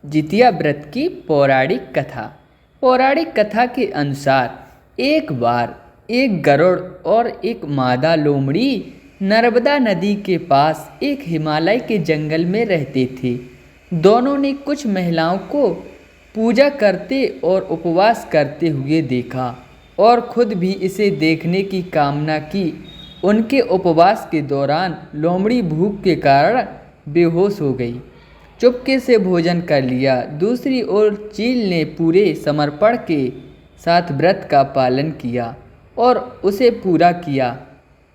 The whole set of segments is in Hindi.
जितिया व्रत की पौराणिक कथा। पौराणिक कथा के अनुसार एक बार एक गरुड़ और एक मादा लोमड़ी नर्मदा नदी के पास एक हिमालय के जंगल में रहते थे। दोनों ने कुछ महिलाओं को पूजा करते और उपवास करते हुए देखा और खुद भी इसे देखने की कामना की। उनके उपवास के दौरान लोमड़ी भूख के कारण बेहोश हो गई। चुपके से भोजन कर लिया। दूसरी ओर चील ने पूरे समर्पण के साथ व्रत का पालन किया और उसे पूरा किया।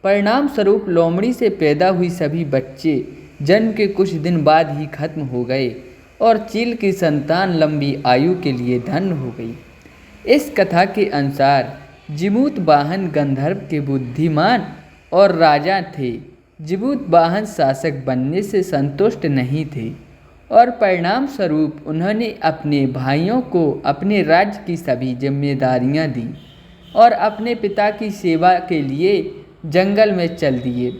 परिणाम स्वरूप लोमड़ी से पैदा हुई सभी बच्चे जन्म के कुछ दिन बाद ही खत्म हो गए और चील की संतान लंबी आयु के लिए धन्य हो गई। इस कथा के अनुसार जिमूत वाहन गंधर्व के बुद्धिमान और राजा थे। जिमूत वाहन शासक बनने से संतुष्ट नहीं थे और परिणाम स्वरूप उन्होंने अपने भाइयों को अपने राज्य की सभी जिम्मेदारियां दी और अपने पिता की सेवा के लिए जंगल में चल दिए।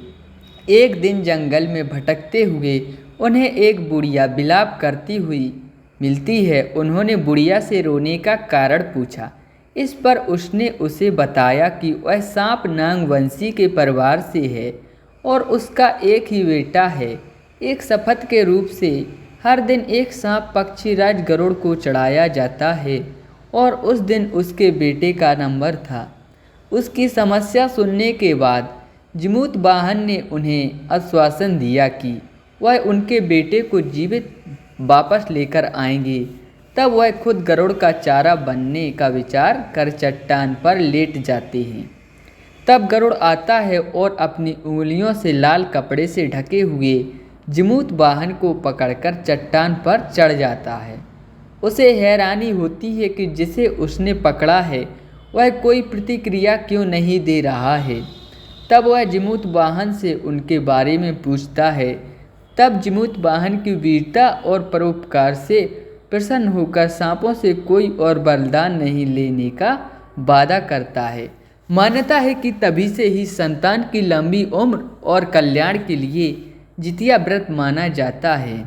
एक दिन जंगल में भटकते हुए उन्हें एक बुढ़िया विलाप करती हुई मिलती है। उन्होंने बुढ़िया से रोने का कारण पूछा। इस पर उसने उसे बताया कि वह सांप नाग वंशी के परिवार से है और उसका एक ही बेटा है। एक शपथ के रूप से हर दिन एक सांप पक्षीराज गरुड़ को चढ़ाया जाता है और उस दिन उसके बेटे का नंबर था। उसकी समस्या सुनने के बाद जिमूत वाहन ने उन्हें आश्वासन दिया कि वह उनके बेटे को जीवित वापस लेकर आएंगे। तब वह खुद गरुड़ का चारा बनने का विचार कर चट्टान पर लेट जाते हैं। तब गरुड़ आता है और अपनी उंगलियों से लाल कपड़े से ढके हुए जिमूत वाहन को पकड़कर चट्टान पर चढ़ जाता है। उसे हैरानी होती है कि जिसे उसने पकड़ा है वह कोई प्रतिक्रिया क्यों नहीं दे रहा है। तब वह जिमूत वाहन से उनके बारे में पूछता है। तब जिमूत वाहन की वीरता और परोपकार से प्रसन्न होकर सांपों से कोई और वरदान नहीं लेने का वादा करता है। मान्यता है कि तभी से ही संतान की लंबी उम्र और कल्याण के लिए जितिया व्रत माना जाता है।